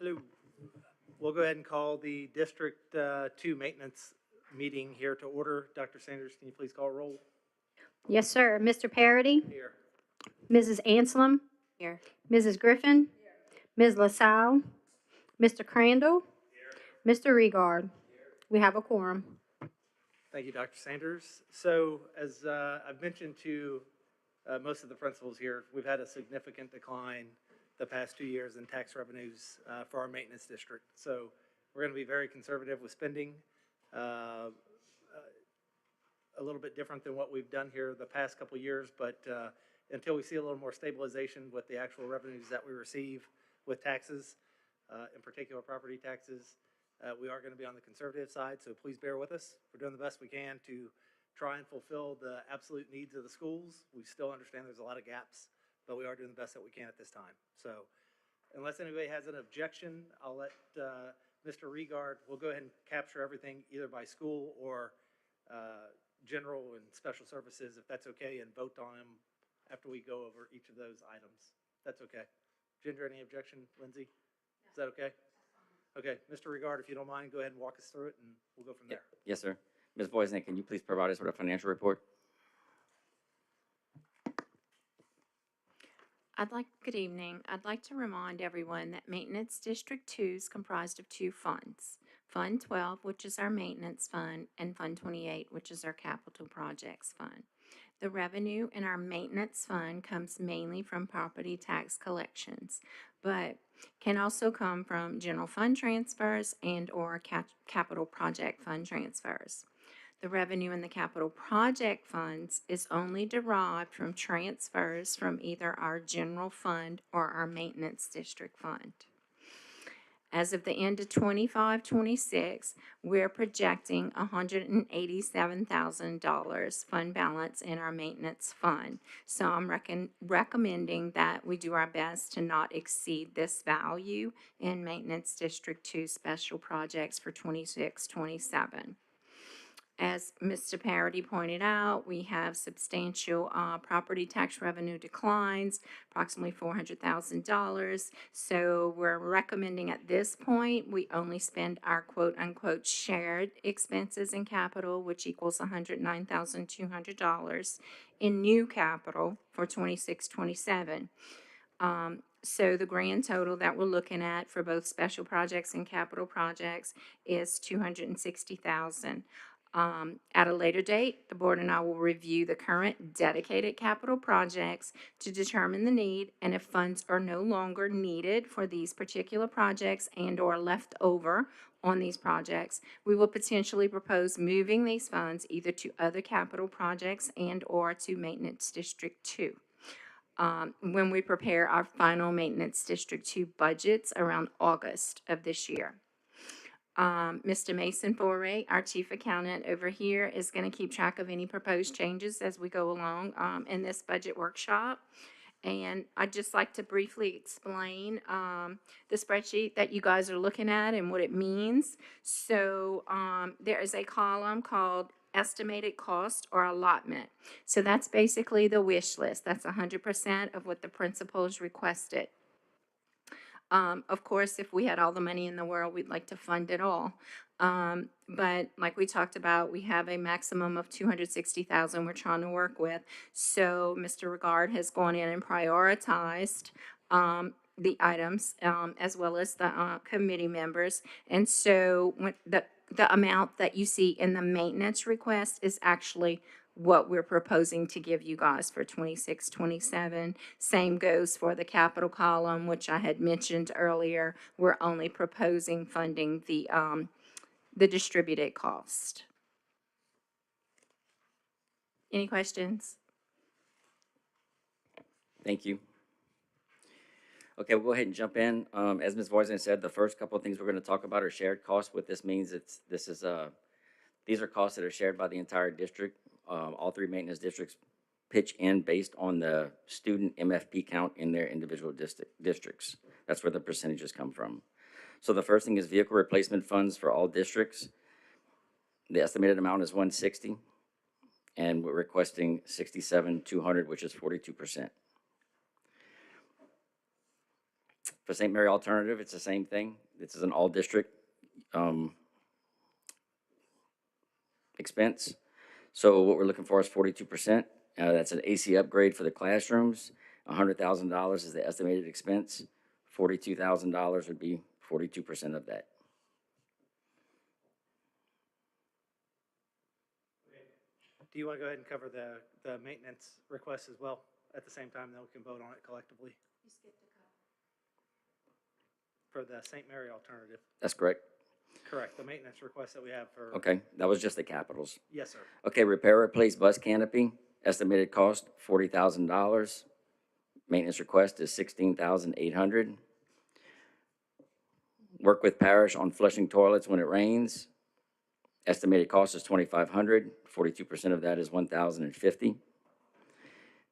Hello. We'll go ahead and call the District 2 Maintenance meeting here to order. Dr. Sanders, can you please call roll? Yes, sir. Mr. Parity, Here. Mrs. Anselm, Here. Mrs. Griffin, Ms. LaSalle, Mr. Crandall, Mr. Regard. We have a quorum. Thank you, Dr. Sanders. So as I've mentioned to most of the principals here, we've had a significant decline the past 2 years in tax revenues for our maintenance district. So we're going to be very conservative with spending. A little bit different than what we've done here the past couple of years, but until we see a little more stabilization with the actual revenues that we receive with taxes, in particular property taxes, we are going to be on the conservative side, so please bear with us. We're doing the best we can to try and fulfill the absolute needs of the schools. We still understand there's a lot of gaps, but we are doing the best that we can at this time. So unless anybody has an objection, I'll let Mr. Regard, we'll go ahead and capture everything either by school or general and special services, if that's okay, and vote on them after we go over each of those items. That's okay. Ginger, any objection? Lindsay? Is that okay? Okay, Mr. Regard, if you don't mind, go ahead and walk us through it, and we'll go from there. Yes, sir. Ms. Voisin, can you please provide us with a financial report? Good evening. I'd like to remind everyone that Maintenance District 2 is comprised of two funds. Fund 12, which is our maintenance fund, and Fund 28, which is our capital projects fund. The revenue in our maintenance fund comes mainly from property tax collections, but can also come from general fund transfers and or capital project fund transfers. The revenue in the capital project funds is only derived from transfers from either our general fund or our maintenance district fund. As of the end of 25-26, we're projecting $187,000 fund balance in our maintenance fund. So I'm recommending that we do our best to not exceed this value in Maintenance District 2 special projects for 26-27. As Mr. Parity pointed out, we have substantial property tax revenue declines, approximately $400,000. So we're recommending at this point, we only spend our quote-unquote shared expenses in capital, which equals $109,200 in new capital for 26-27. So the grand total that we're looking at for both special projects and capital projects is $260,000. At a later date, the board and I will review the current dedicated capital projects to determine the need, and if funds are no longer needed for these particular projects and or left over on these projects, we will potentially propose moving these funds either to other capital projects and or to Maintenance District 2. When we prepare our final Maintenance District 2 budgets around August of this year. Mr. Mason Foray, our chief accountant over here, is going to keep track of any proposed changes as we go along in this budget workshop. And I'd just like to briefly explain the spreadsheet that you guys are looking at and what it means. So there is a column called estimated cost or allotment. So that's basically the wish list. That's 100% of what the principals requested. Of course, if we had all the money in the world, we'd like to fund it all. But like we talked about, we have a maximum of $260,000 we're trying to work with. So Mr. Regard has gone in and prioritized the items as well as the committee members. And so when the amount that you see in the maintenance request is actually what we're proposing to give you guys for 26-27. Same goes for the capital column, which I had mentioned earlier. We're only proposing funding the distributed cost. Any questions? Thank you. Okay, we'll go ahead and jump in. As Ms. Voisin said, the first couple of things we're going to talk about are shared costs. What this means, these are costs that are shared by the entire district. All three maintenance districts pitch in based on the student MFP count in their individual districts. That's where the percentages come from. So the first thing is vehicle replacement funds for all districts. The estimated amount is $160,000, and we're requesting $67,200, which is 42%. For St. Mary Alternative, it's the same thing. This is an all-district expense. So what we're looking for is 42%. That's an AC upgrade for the classrooms. $100,000 is the estimated expense. $42,000 would be 42% of that. Do you want to go ahead and cover the maintenance request as well at the same time, then we can vote on it collectively? For the St. Mary Alternative, That's correct? correct, the maintenance request that we have for. Okay, that was just the capitals. Yes, sir. Okay, repair, replace bus canopy, estimated cost $40,000. Maintenance request is $16,800. Work with parish on flushing toilets when it rains. Estimated cost is $2,500. 42% of that is $1,050.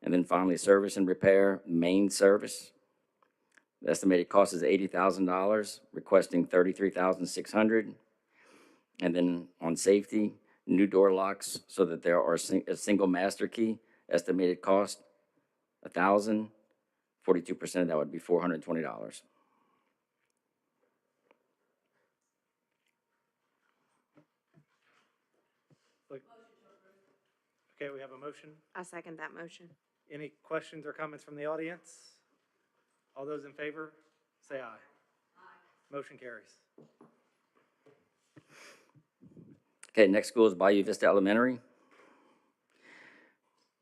And then finally, service and repair, main service. The estimated cost is $80,000, requesting $33,600. And then on safety, new door locks so that there are a single master key, estimated cost $1,000. 42% of that would be $420. Okay, we have a motion. I second that motion. Any questions or comments from the audience? All those in favor, say aye. Aye. Motion carries. Okay, next school is Bayou Vista Elementary.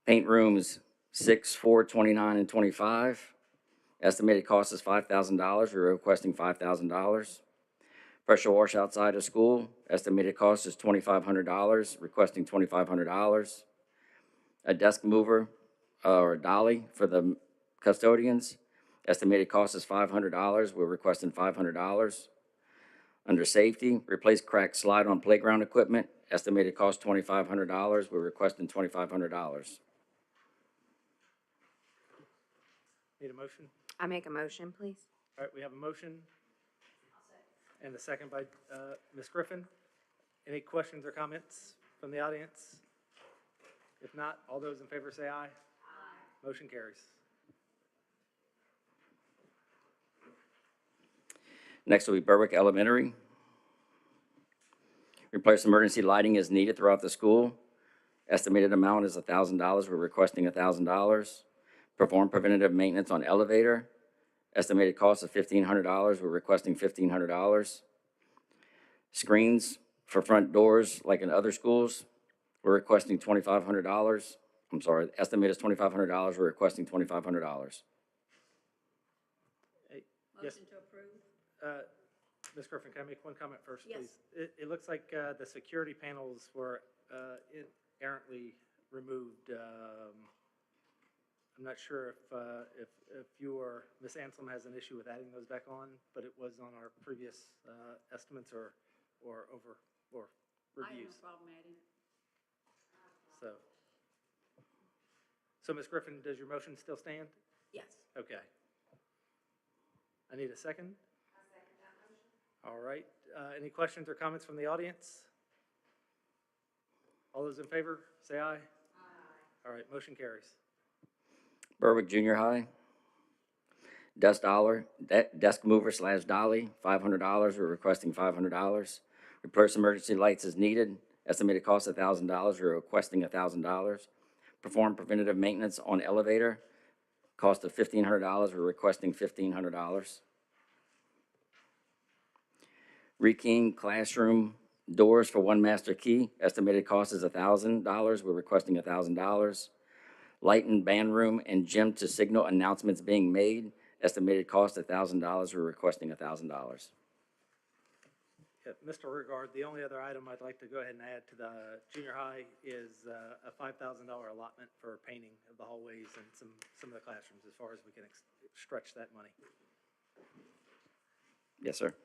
Paint rooms 6, 4, 29, and 25. Estimated cost is $5,000. We're requesting $5,000. Pressure wash outside of school. Estimated cost is $2,500, requesting $2,500. A desk mover or a dolly for the custodians. Estimated cost is $500. We're requesting $500. Under safety, replace cracked slide on playground equipment. Estimated cost $2,500. We're requesting $2,500. Need a motion? I make a motion, please. All right, we have a motion. And a second by Ms. Griffin. Any questions or comments from the audience? If not, all those in favor say aye. Aye. Motion carries. Next will be Berwick Elementary. Replace emergency lighting as needed throughout the school. Estimated amount is $1,000. We're requesting $1,000. Perform preventative maintenance on elevator. Estimated cost of $1,500. We're requesting $1,500. Screens for front doors like in other schools. We're requesting $2,500. I'm sorry, the estimate is $2,500. We're requesting $2,500. Hey, yes. Motion to approve. Ms. Griffin, can I make one comment first, Yes. please? It looks like the security panels were errantly removed. I'm not sure if you or Ms. Anselm has an issue with adding those back on, but it was on our previous estimates or I have no reviews. problem adding it. So Ms. Griffin, does your motion still stand? Yes. Okay. I need a second. I second that motion. All right. Any questions or comments from the audience? All those in favor, say aye. Aye. All right, motion carries. Berwick Junior High. Desk mover / dolly, $500. We're requesting $500. Replace emergency lights as needed. Estimated cost $1,000. We're requesting $1,000. Perform preventative maintenance on elevator. Cost of $1,500. We're requesting $1,500. Rekeying classroom doors for one master key. Estimated cost is $1,000. We're requesting $1,000. Light and band room and gym to signal announcements being made. Estimated cost $1,000. We're requesting $1,000. Yeah, Mr. Regard, the only other item I'd like to go ahead and add to the junior high is a $5,000 allotment for painting of the hallways and some of the classrooms as far as we can stretch that money. Yes, sir.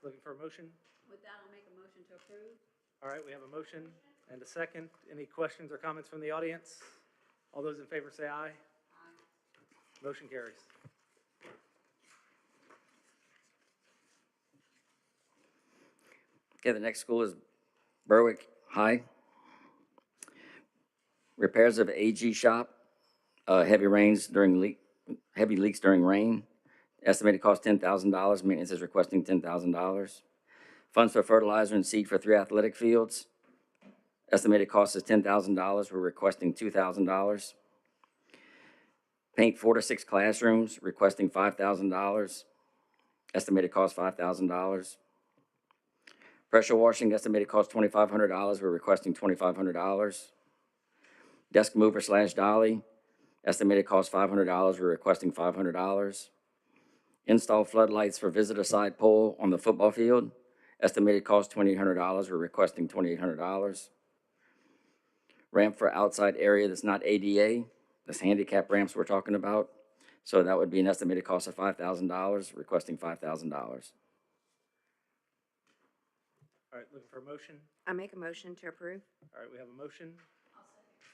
Looking for a motion? With that, I'll make a motion to approve. All right, we have a motion and a second. Any questions or comments from the audience? All those in favor say aye. Aye. Motion carries. Okay, the next school is Berwick High. Repairs of AG shop, heavy leaks during rain. Estimated cost $10,000. Maintenance is requesting $10,000. Funds for fertilizer and seed for 3 athletic fields. Estimated cost is $10,000. We're requesting $2,000. Paint 4 to 6 classrooms, requesting $5,000. Estimated cost $5,000. Pressure washing, estimated cost $2,500. We're requesting $2,500. Desk mover / dolly, estimated cost $500. We're requesting $500. Install floodlights for visitor side pole on the football field, estimated cost $2,800. We're requesting $2,800. Ramp for outside area that's not ADA, that's handicap ramps we're talking about. So that would be an estimated cost of $5,000, requesting $5,000. All right, looking for a motion? I make a motion to approve. All right, we have a motion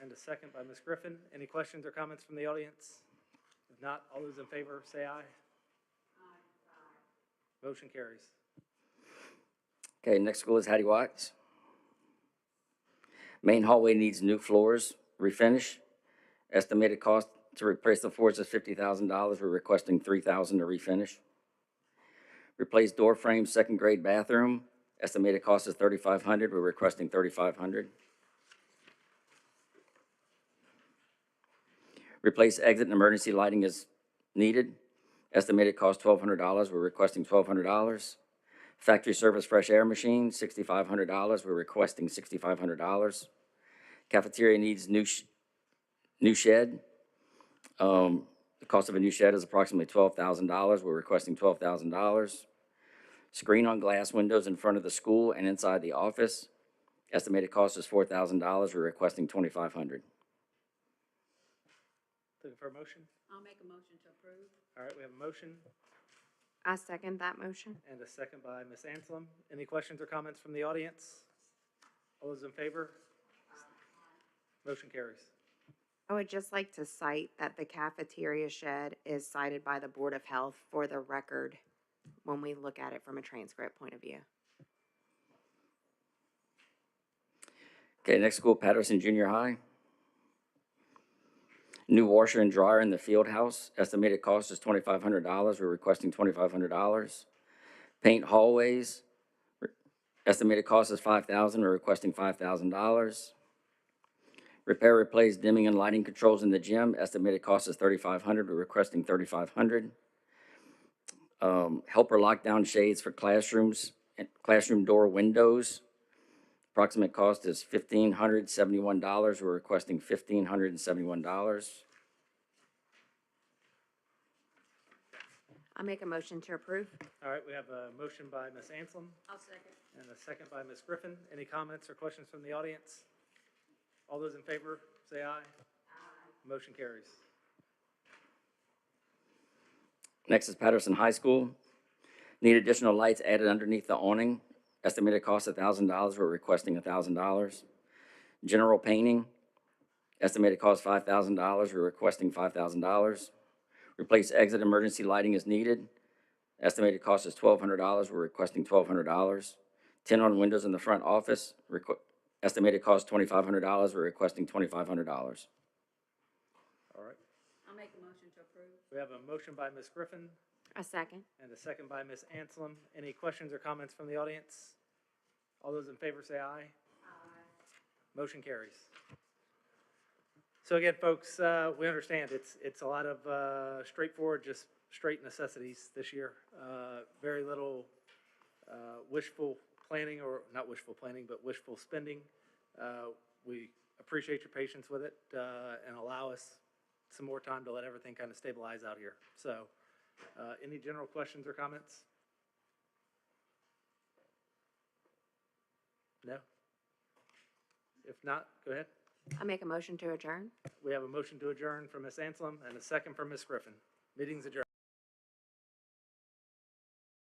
and a second by Ms. Griffin. Any questions or comments from the audience? If not, all those in favor, say aye. Motion carries. Okay, next school is Hattie Watts. Main hallway needs new floors, refinish. Estimated cost to replace the floors is $50,000. We're requesting $3,000 to refinish. Replace door frame, second grade bathroom. Estimated cost is $3,500. We're requesting $3,500. Replace exit and emergency lighting is needed. Estimated cost $1,200. We're requesting $1,200. Factory service fresh air machine, $6,500. We're requesting $6,500. Cafeteria needs new shed. The cost of a new shed is approximately $12,000. We're requesting $12,000. Screen on glass windows in front of the school and inside the office. Estimated cost is $4,000. We're requesting $2,500. Looking for a motion? I'll make a motion to approve. All right, we have a motion I second that motion. and a second by Ms. Anselm. Any questions or comments from the audience? All those in favor? Motion carries. I would just like to cite that the cafeteria shed is cited by the Board of Health for the record when we look at it from a transcript point of view. Okay, next school, Patterson Junior High. New washer and dryer in the field house. Estimated cost is $2,500. We're requesting $2,500. Paint hallways. Estimated cost is $5,000. We're requesting $5,000. Repair, replace dimming and lighting controls in the gym. Estimated cost is $3,500. We're requesting $3,500. Helper lockdown shades for classrooms and classroom door windows. Approximate cost is $1,571. We're requesting $1,571. I make a motion to approve. All right, we have a motion by Ms. Anselm I'll second. and a second by Ms. Griffin. Any comments or questions from the audience? All those in favor, say aye. Motion carries. Next is Patterson High School. Need additional lights added underneath the awning. Estimated cost $1,000. We're requesting $1,000. General painting. Estimated cost $5,000. We're requesting $5,000. Replace exit emergency lighting as needed. Estimated cost is $1,200. We're requesting $1,200. Tint on windows in the front office. Estimated cost $2,500. We're requesting $2,500. All right, I'll make a motion to approve. we have a motion by Ms. Griffin A second. and a second by Ms. Anselm. Any questions or comments from the audience? All those in favor say aye. Motion carries. So again, folks, we understand it's a lot of straightforward, just straight necessities this year. Very little wishful planning, or not wishful planning, but wishful spending. We appreciate your patience with it and allow us some more time to let everything kind of stabilize out here. So any general questions or comments? No? If not, go ahead. I make a motion to adjourn. We have a motion to adjourn from Ms. Anselm and a second from Ms. Griffin. Meeting's adjourned.